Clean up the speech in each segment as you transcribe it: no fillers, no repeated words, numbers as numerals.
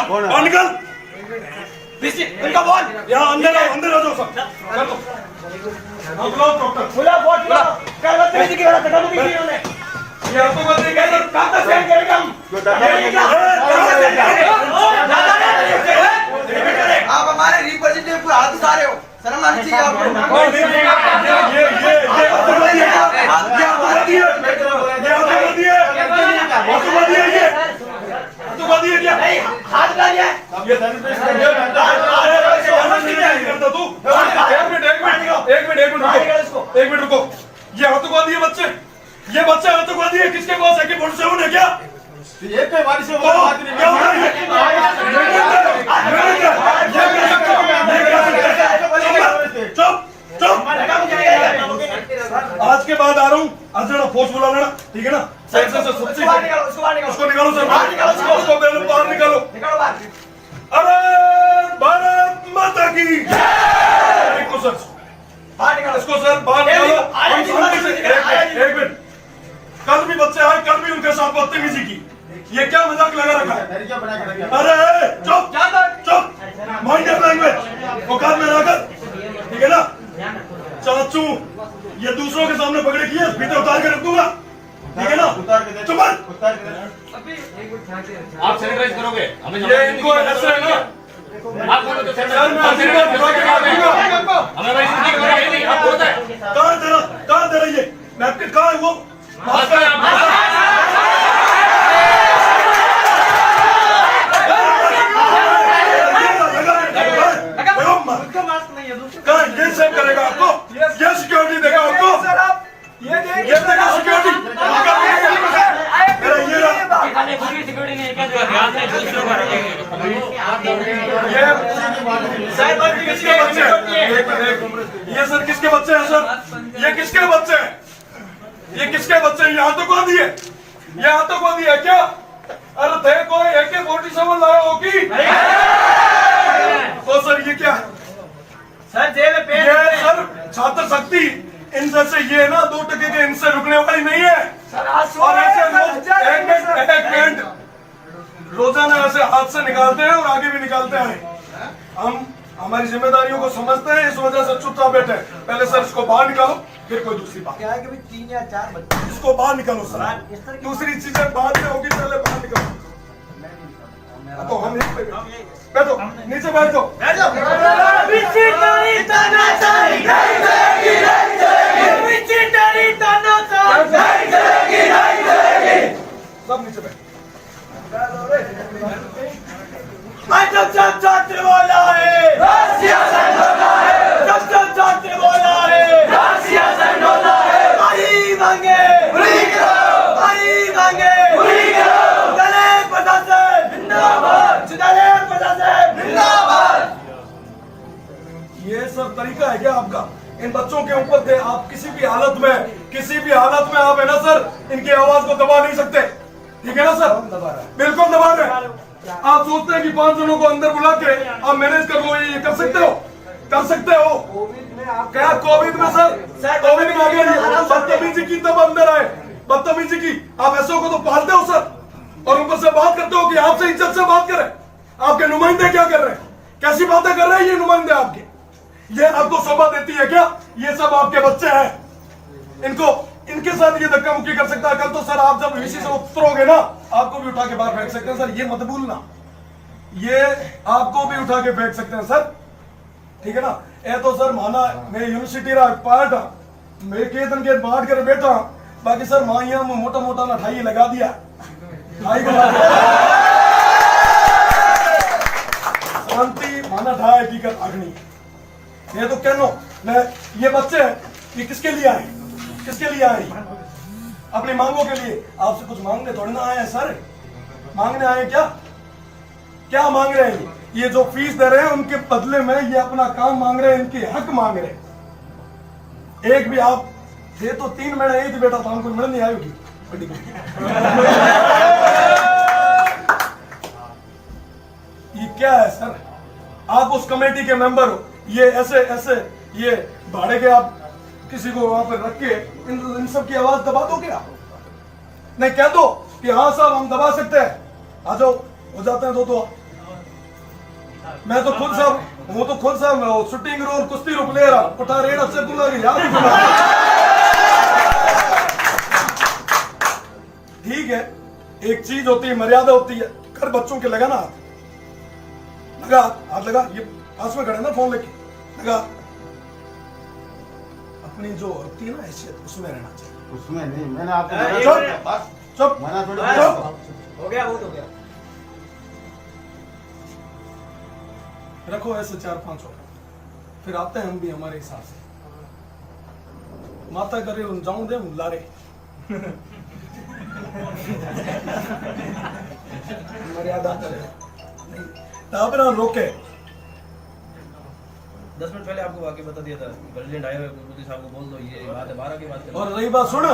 बाहर निकल। उनका बोल यहाँ अंदर आ जाओ सब। चलो हम लोग डॉक्टर खुला बोल क्या बदतमीजी की गलत कदम की उन्होंने ये आपको बदली क्या काम तो सेम करेगा हम आप हमारे रिप्रेजेंटेटिव को हाथ उठा रहे हो, शर्म आनी चाहिए आपको। ये हाथ लगा दिया अब ये एक मिनट रुको। ये आतंकवादी है बच्चे, ये बच्चे आतंकवादी है। किसके पास AK-47 है क्या? ये पे हमारी से क्या हो रहा है? चुप चुप। आज के बाद आ रहा हूँ, आज जरा फोर्स बुला लेना, ठीक है ना? सही से उसको बाहर निकालो उसको निकालो सर, बाहर निकालो उसको पहले बाहर निकालो। बाहर अरे भारत माता की जय। इसको सर बाहर निकालो इसको सर बाहर निकालो। एक मिनट, कल भी बच्चे आए, कल भी उनके साथ बदतमीजी की। ये क्या मजाक लगा रखा है? अरे चुप चुप, माइंड योर लैंग्वेज। औकात में रहकर, ठीक है ना? चाचू ये दूसरों के सामने पकड़े किए, भीतर उतार के रख दूंगा, ठीक है ना? चुप। आप सैनिटाइज करोगे हमें ये इनको ऐसे है ना, आप बोलो तो सर मैं आशीर्वाद बुला के रख दूंगा। हमें भाई नहीं करोगे आप बोलते हैं कहाँ तेरा ये नैपकिन कहाँ है वो? कहाँ ये सेव करेगा आपको? ये सिक्योरिटी देगा आपको? ये देगा सिक्योरिटी? मेरा ये रहा। किसके बच्चे हैं? ये सर किसके बच्चे हैं सर? ये किसके बच्चे हैं? ये किसके बच्चे हैं? ये आतंकवादी है, ये आतंकवादी है क्या? अरे थे कोई AK-47 लाया हो की? तो सर ये क्या है? सर जेल में ये सर छात्र शक्ति, इन जैसे ये ना 2 टके के इनसे रुकने वाली नहीं है। और ऐसे लोग एक मिनट रोजाना ऐसे हाथ से निकालते हैं और आगे भी निकालते हैं। हम हमारी जिम्मेदारियों को समझते हैं, इस वजह से चुपचाप बैठे। पहले सर इसको बाहर निकालो, फिर कोई दूसरी बात। क्या है कि 3 या 4 बच्चे इसको बाहर निकालो सर, दूसरी चीजें बाद में होगी, पहले बाहर निकालो। तो हम यहीं पे बैठो, नीचे बैठो। सब नीचे बैठो। छात्र बोला है छात्र बोला है माही मांगे चले प्रशासन जिंदाबाद। ये सब तरीका है क्या आपका? इन बच्चों के ऊपर थे आप किसी भी हालत में आप है ना सर, इनकी आवाज को दबा नहीं सकते, ठीक है ना सर? बिल्कुल दबा रहे। आप सोचते हैं कि 5 जनों को अंदर बुला के आप मैनेज कर लो, ये कर सकते हो? क्या कोविड में सर कोविड में आगे बदतमीजी की तब अंदर आए, बदतमीजी की। आप ऐसों को तो पालते हो सर, और ऊपर से बात करते हो कि आपसे इज्जत से बात करें। आपके नुमाइंदे क्या कर रहे हैं? कैसी बातें कर रहे हैं ये नुमाइंदे आपके? ये आपको शोभा देती है क्या? ये सब आपके बच्चे हैं, इनके साथ ये धक्का मुक्की कर सकता है। कल तो सर आप जब VC से उतरोगे ना, आपको भी उठा के बाहर फेंक सकते हैं सर, ये मत भूलना। ये आपको भी उठा के फेंक सकते हैं सर, ठीक है ना? ये तो सर माना मैं यूनिवर्सिटी रा पार्ट मैं के दिन के बांट कर बैठा, बाकी सर माइया में मोटा मोटा ना ठाई लगा दिया, शांति माना ठाई हकीकत अग्नि। ये तो कहनो ये बच्चे ये किसके लिए आए? अपनी मांगों के लिए। आपसे कुछ मांगने थोड़ी ना आए हैं सर, मांगने आए क्या मांग रहे हैं? ये जो फीस दे रहे हैं उनके बदले में ये अपना काम मांग रहे हैं, इनके हक मांग रहे हैं। एक भी आप ये तो 3 महीने यही थी बेटा, तो हमको मिल नहीं आई होगी। ये क्या है सर? आप उस कमेटी के मेंबर हो, ये ऐसे ये भाड़े के आप किसी को वहां पर रख के इन सब की आवाज दबा दो क्या? नहीं, कह दो कि हाँ साहब हम दबा सकते हैं, आ जाओ, हो जाते हैं 2-2 मैं तो खुद साहब शूटिंग रोल कुश्ती रो प्लेयर उठा रेड अच्छे तुला याद ही भुला। ठीक है, एक चीज होती है, मर्यादा होती है। कर बच्चों के लगा ना हाथ लगा, ये पास में खड़े ना फोन लेके लगा। अपनी जो होती है ना हैसियत उसमें रहना चाहिए। उसमें नहीं, मैंने आपको चुप मना थोड़ी बस। किया। हो गया, बहुत हो गया। रखो ऐसे 4-5 और, फिर आते हैं हम भी हमारे हिसाब से। माता करे उन जाऊं दे लारे मर्यादा करे ताबरा रोके। 10 मिनट पहले आपको वाकई बता दिया था, प्रेसिडेंट आए हुए गुरुमूर्ति साहब को बोल दो, ये बात है 12 की बात करें। और रही बात सुन,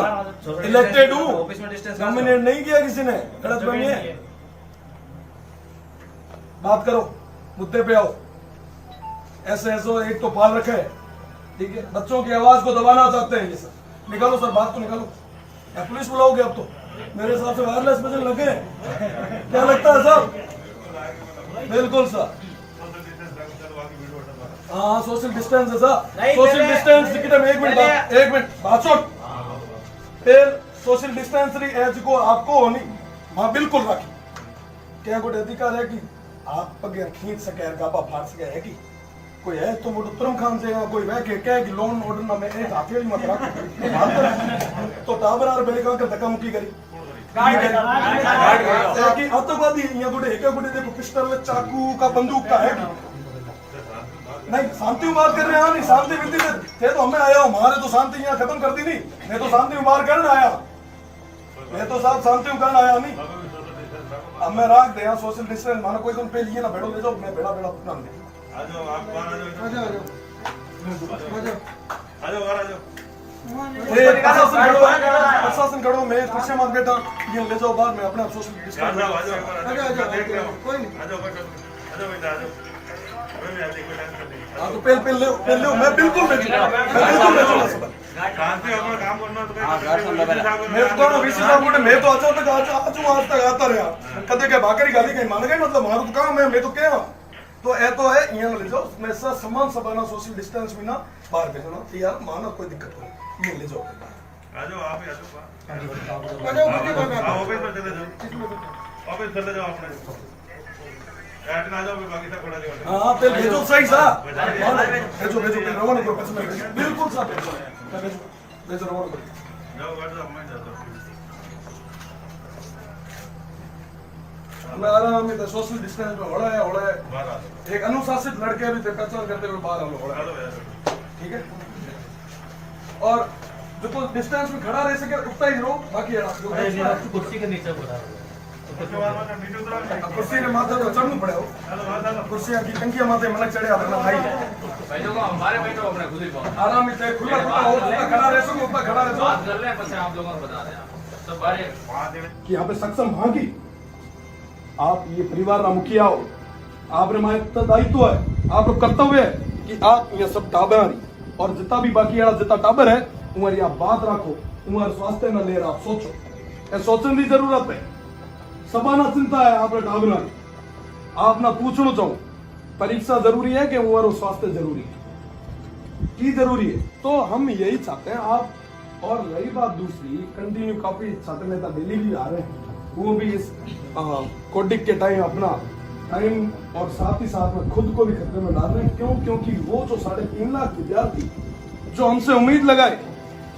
इलेक्टेड हूँ, ऑफिस में डिस्टेंस नॉमिनेट नहीं किया किसी ने, गलत बनी है। बात करो, मुद्दे पे आओ। ऐसे एक तो पाल रखे है, ठीक है, बच्चों की आवाज को दबाना चाहते हैं ये सर। निकालो सर, बात को निकालो, या पुलिस बुलाओगे अब तो? मेरे हिसाब से वायरलेस बजने लगे हैं। क्या लगता है सर? बिल्कुल सर, हाँ सोशल डिस्टेंस है सर, नहीं, सोशल पहले- डिस्टेंस एक मिनट बात सुन। फिर सोशल डिस्टेंस एज को आपको होनी, हाँ बिल्कुल रखी। क्या कोई अधिकार है कि आप पगे खींच सके, गापा फाड़ सके है कि कोई है तो मोटो तुरम खान से या कोई वह के क्या कि लोन ऑर्डर ना में एक हाथी मत रख तो टाबर आर बेले का धक्का मुक्की करी कि आतंकवादी यहाँ गुडे एक गुडे देखो पिस्टल चाकू का बंदूक का है कि नहीं शांति में बात कर रहे हैं। नहीं शांति मिलती थे तो हमें आया, हमारे तो शांति यहाँ खत्म कर दी नहीं। मैं तो शांति में बात करने आया, मैं तो साहब शांति में करने आया नहीं। अब मैं राख दे यहाँ सोशल डिस्टेंस मानो कोई तुम पे लिए ना बैठो ले जाओ, मैं बेड़ा अपना ले प्रशासन खड़ो, मैं कुर्सी मत बैठा, ये ले जाओ बाहर, मैं अपना सोशल डिस्टेंस। हाँ तो पेल ले, मैं बिल्कुल भेजूंगा, मैं तो वीसी साहब बोले मैं तो आज तक आता रहा कदे के भाकरी गाली कहीं मान गए, मतलब हमारा तो काम है, मैं तो क्या तो ए तो है यहाँ ले जाओ। मैं सर समान सबाना सोशल डिस्टेंस में ना बाहर भेजना यार, मानो कोई दिक्कत नहीं, ये ले जाओ। हाँ फिर भेजो सही सा, भेजो रवाना करो, बिल्कुल सा भेजो रवाना करो। मैं आराम में सोशल डिस्टेंस में होड़ा है एक अनुशासित लड़के भी थे पहचान करते हुए बाहर हम लोग, ठीक है। और जो तो डिस्टेंस में खड़ा रह सके उतना ही रहो, बाकी कुर्सी के नीचे बोला कुर्सी ने माथे पर चढ़ना पड़े हो, कुर्सी की टंकियां माथे मनक चढ़े अपना भाई हमारे बैठो अपने खुद ही आराम में खुला हो, जितना खड़ा रह सको उतना खड़ा रह सको। बात कर रहे हैं, आप लोगों को बता रहे हैं सब बारे कि यहाँ पे सक्षम भागी आप ये परिवार का मुखिया हो, आप दायित्व है, आपको कर्तव्य है कि आप ये सब टाबर और जितना भी बाकी जितना टाबर है उमर आप बात रखो, उमर स्वास्थ्य न ले रहा आप सोचो, ये सोचने की जरूरत है। सबाना चिंता है आप टाबर आप ना पूछना चाहो, परीक्षा जरूरी है कि उमर स्वास्थ्य जरूरी है की जरूरी है, तो हम यही चाहते हैं आप। और रही बात दूसरी, कंटिन्यू काफी छात्र नेता दिल्ली भी आ रहे हैं, वो भी इस कोडिक के टाइम अपना टाइम और साथ ही साथ में खुद को भी खतरे में डाल रहे हैं। क्यों? क्योंकि वो जो 3.5 लाख विद्यार्थी जो हमसे उम्मीद लगाए,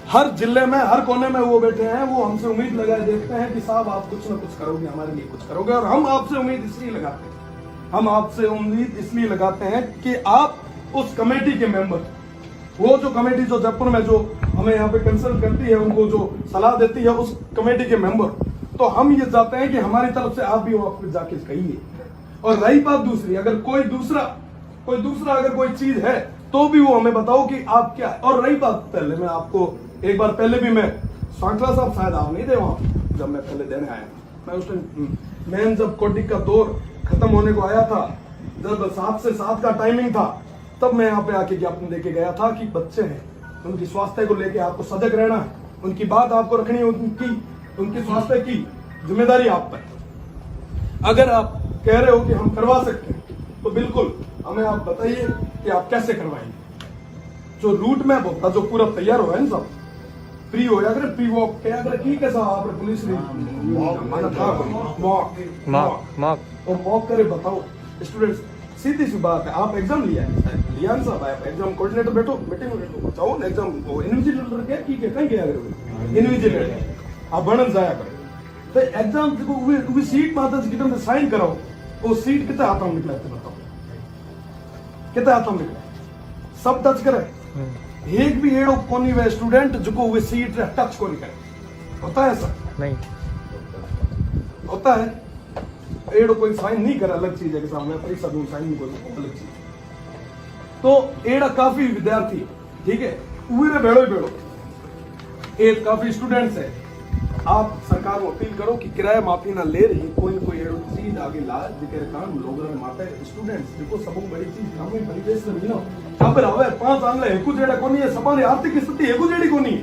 हर जिले में हर कोने में वो बैठे हैं, वो हमसे उम्मीद लगाए देखते हैं कि साहब आप कुछ ना कुछ करोगे, हमारे लिए कुछ करोगे। और हम आपसे उम्मीद इसलिए लगाते हैं, कि आप उस कमेटी के मेंबर, वो जो कमेटी जो जयपुर में जो हमें यहाँ पे कंसल्ट करती है, उनको जो सलाह देती है, उस कमेटी के मेंबर, तो हम ये चाहते हैं कि हमारी तरफ से आप भी वहां जाके कहिए। और रही बात दूसरी, अगर कोई दूसरा अगर कोई चीज है तो भी वो हमें बताओ कि आप क्या है। और रही बात पहले, मैं आपको एक बार पहले भी मैं सांकला साहब शायद आप नहीं थे वहां जब मैं पहले देने आया, मैं उस टाइम मैन जब कोडिक का दौर खत्म होने को आया था, जब 7 से 7 का टाइमिंग था, तब मैं यहाँ पे आके ज्ञापन देके गया था कि बच्चे हैं, उनकी स्वास्थ्य को लेके आपको सजग रहना है, उनकी बात आपको रखनी है, उनकी स्वास्थ्य की जिम्मेदारी आप पर। अगर आप कह रहे हो कि हम करवा सकते हैं तो बिल्कुल हमें आप बताइए कि आप कैसे करवाएंगे। जो रूट मैप होता जो पूरा तैयार हुआ है ना सब प्री हो या करे प्री वॉक क्या करे ठीक है साहब आप पुलिस ने माना था मॉक और मॉक करे बताओ स्टूडेंट्स सीधी सी बात है आप एग्जाम लिया ना साहब आप एग्जाम कोऑर्डिनेटर बैठो मीटिंग में बैठो बताओ ना एग्जाम वो इन्विजिलेटर क्या ठीक है कहीं गया करे इन्विजिलेटर आप बनन जाया करे तो एग्जाम देखो वो सीट माता जी कितने साइन कराओ वो सीट कितने आता निकला बताओ कितने आता निकला सब टच करे एक भी एड़ो कोनी वे स्टूडेंट जो वे सीट टच को नहीं करे होता है सर नहीं होता है एड़ो कोई साइन नहीं करे अलग चीज है कि सामने परीक्षा दूं साइन नहीं कोई अलग चीज तो एड़ा काफी विद्यार्थी ठीक है उरे बेड़ो एक काफी स्टूडेंट्स है आप सरकार को अपील करो कि किराया माफी ना ले रही कोई एड़ो चीज आगे ला जिके काम लोगों ने माटे स्टूडेंट्स देखो सबों बड़ी चीज ग्रामीण परिवेश में मिलो खबर आवे पांच आंगले एकू जेड़ा कोनी है सबानी आर्थिक स्थिति एकू जेड़ी कोनी है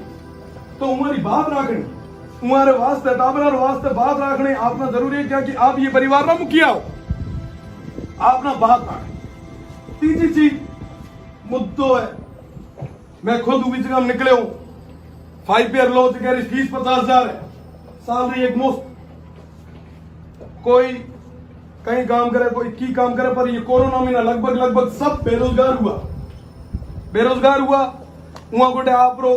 तो उमारी बात राखनी तुम्हारे वास्ते टाबरार वास्ते बात रखनी आपना जरूरी है क्या कि आप ये परिवार ना मुखिया हो आपना बात रखनी तीसरी चीज मुद्दों है मैं खुद उसी जगह निकले हूं 5 ईयर लो कह रही फीस 50,000 है सैलरी एक मुफ्त कोई कहीं काम करे कोई की काम करे पर ये कोरोना में ना लगभग सब बेरोजगार हुआ वहां गोटे आप रो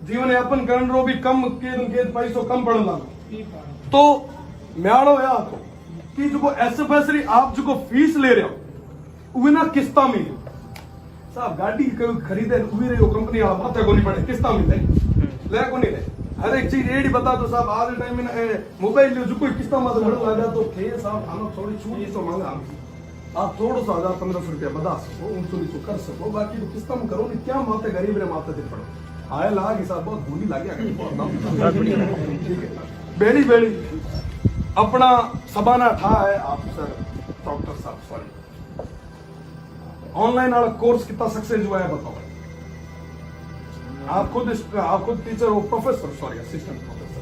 जीवन यापन करने रो भी कम के पैसों कम पड़ना तो म्याड़ो है आपको कि जो एसएफएसरी आप जो फीस ले रहे हो वो ना किस्ता में साहब गाड़ी खरीदे हुई रही हो कंपनी आप माथे को नहीं पड़े किस्ता में ले को नहीं ले हर एक चीज रेडी बता दो साहब आज टाइम में मोबाइल जो कोई किस्ता में लड़ लगा तो थे साहब खाना थोड़ी छूट तो मांगा आप थोड़ा सा 1,000-1,500 रुपया बता सको 1900 कर सको बाकी तो किस्ता में करो नहीं क्या माते गरीब रे माते दिन पड़ो आया लाग हिसाब बहुत भूली लागे ठीक है बेड़ी अपना सबाना ठा है आप सर डॉक्टर साहब सॉरी ऑनलाइन वाला कोर्स कितना सक्सेस हुआ है बताओ आप खुद टीचर हो प्रोफेसर सॉरी असिस्टेंट प्रोफेसर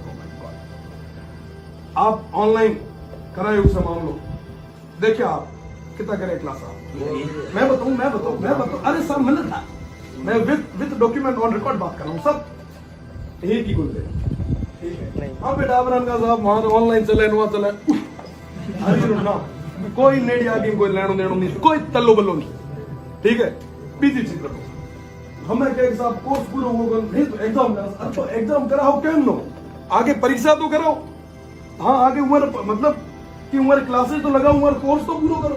आप ऑनलाइन कराए उसे मामलो देखिए आप कितना करें क्लास आप मैं बताऊं अरे सर मैंने था मैं विद डॉक्यूमेंट ऑन रिकॉर्ड बात कर रहा हूँ सब एक ही गुल ठीक है हाँ बेटा अमरान का साहब वहां ऑनलाइन चले वहां चले ना कोई नेड़ी आगे कोई लेनो देनो नहीं कोई तल्लो बल्लो नहीं ठीक है बीजी चीज रखो हमें क्या साहब कोर्स पूरा होगा नहीं तो एग्जाम अच्छा एग्जाम कराओ क्यों लो आगे परीक्षा तो करो हाँ आगे उम्र मतलब कि उम्र क्लासेस तो लगाओ उम्र कोर्स तो पूरा करो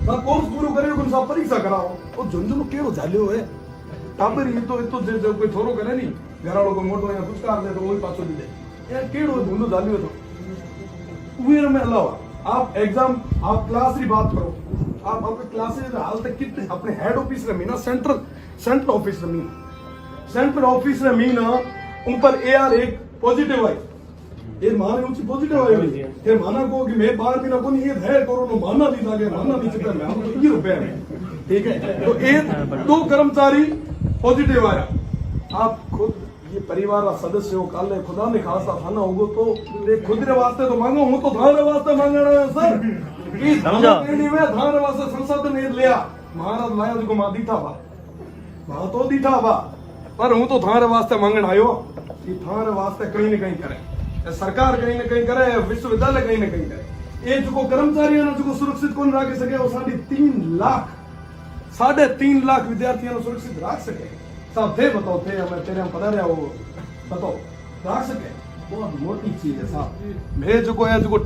साहब कोर्स पूरा करे साहब परीक्षा कराओ वो झुंझुन केड़ो झाल्यो है टाबर ये तो जो कोई थोरो करे नहीं घर वालों को मोटो या कुछ कर दे तो वही पाछो दे यार केड़ो धुंधो झाल्यो तो उम्र में अलावा आप एग्जाम आप क्लास की बात करो आप अपने क्लासेस हाल तक कितने अपने हेड ऑफिस में मीना सेंट्रल ऑफिस में मीना उन पर एआर एक पॉजिटिव आई ये माने ऊंची पॉजिटिव आई हुई ये माना को कि मैं बाहर भी ना कोनी ये है कोरोना माना भी लागे माना भी चक्कर में हम तो 20 रुपए में ठीक है तो एक 2 कर्मचारी पॉजिटिव आया आप खुद ये परिवार का सदस्य हो काले खुदा ने खासा थाना होगो तो खुद रे वास्ते तो मांगो हूं तो थारे वास्ते मांगना है सर कि धमनी में थारे वास्ते संसद ने लिया महाराज लाया जो मा दीठा बा मां तो दीठा बा पर हूं तो थारे वास्ते मांगण आयो कि थारे वास्ते कहीं न कहीं करे सरकार कहीं न कहीं करे विश्वविद्यालय कहीं न कहीं करे ये जो कर्मचारी ने जो सुरक्षित कौन रख सके वो 3.5 लाख विद्यार्थियों सुरक्षित रख सके साहब थे बताओ थे हमें तेरे हम पता रहा वो बताओ रख सके बहुत मोटी चीज है साहब मैं जो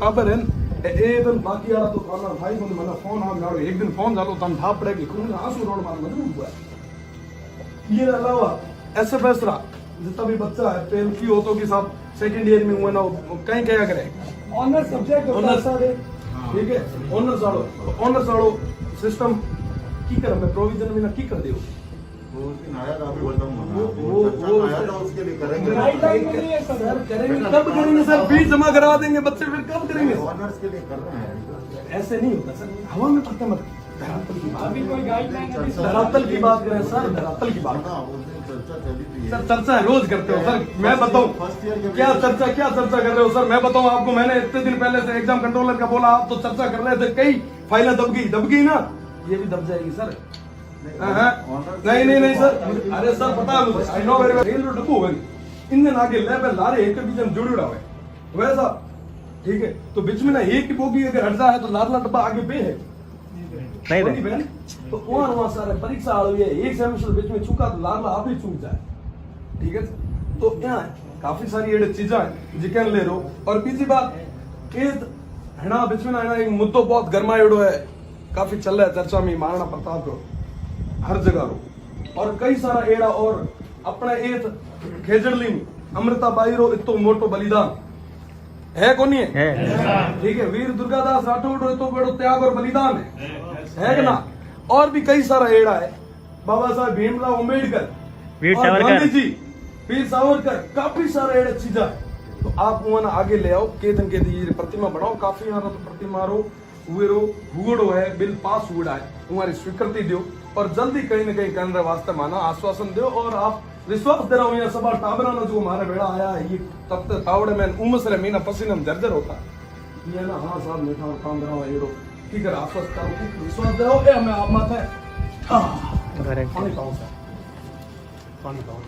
टाबर है ए दिन बाकी वाला तो खाना भाई को मैंने फोन आ लाओ एक दिन फोन जातो तम था पड़े कि खून आंसू रोड मार मजबूर हुआ ये अलावा एसएफएस रा जितना भी बच्चा है 12th की हो तो कि साहब सेकंड ईयर में हुआ ना कहीं क्या करे ऑनर सब्जेक्ट होता है ठीक है ऑनर्स वालो सिस्टम की कर मैं प्रोविजन में ना की कर दे वो आया था अभी बताऊंगा वो आया था उसके लिए करेंगे सर करेंगे कब करेंगे सर फीस जमा करा देंगे बच्चे फिर कब करेंगे ऑनर्स के लिए कर रहे हैं ऐसे नहीं होता सर हवा में पड़ते मत धरातल की बात करें सर धरातल की बात चर्चा चली थी सर चर्चा रोज करते हो सर मैं बताऊं क्या चर्चा कर रहे हो सर मैं बताऊं आपको मैंने इतने दिन पहले से एग्जाम कंट्रोलर का बोला आप तो चर्चा कर रहे थे कई फाइलें दब गई ना ये भी दब जाएगी सर। नहीं सर, अरे सर पता है मुझे, I know very well. Rail डब्बू होगी इनने आगे लेवल लारे एक के बीच में जुड़ी उड़ा हुआ है वैसा, ठीक है। तो बीच में ना एक की बोगी अगर हट जाए तो लाडला डब्बा आगे पे है नहीं बहन। तो वहाँ सारे परीक्षा आ रही है, एक सेमेस्टर बीच में चुका तो लाडला आप ही चूक जाए, ठीक है। तो यहाँ काफी सारी एडे चीजा है जिकन ले रो। और बीजी बात है ना, बीच में ना एक मुद्दो बहुत गरमाएड़ो है, काफी चल रहा है चर्चा में, महाराणा प्रताप रो हर जगह रो। और कई सारा एड़ा और अपने एत खेजड़ली में अमृताबाई रो इतो मोटो बलिदान है कोनी है, ठीक है। वीर दुर्गादास राठौड़ रो इतो बड़ो त्याग और बलिदान है कि ना। और भी कई सारा एड़ा है, बाबा साहब भीमराव अम्बेडकर और गांधी जी, वीर सावरकर, काफी सारा एड़ा चीजा है। तो आप वहां आगे ले आओ, केतन के दी प्रतिमा बनाओ, काफी यहाँ तो प्रतिमा रो हुएरो हुगड़ो है, बिल पास हुआ है, तुम्हारी स्वीकृति दो और जल्दी कहीं न कहीं करने वास्ते माना आश्वासन दो। और आप विश्वास दे रहा हूँ, यहाँ सब टाबरा ना जो हमारे बेड़ा आया है ये तब तक तावड़े में उमस रहे मीना पसीना में जर्जर होता है ये ना। हाँ साहब मैं काम दे रहा हूँ, ये रो ठीक है, आश्वस्त करो, विश्वास दे रहा हूँ। हमें आप मत है पानी पाऊँ सर, पानी पाऊँ।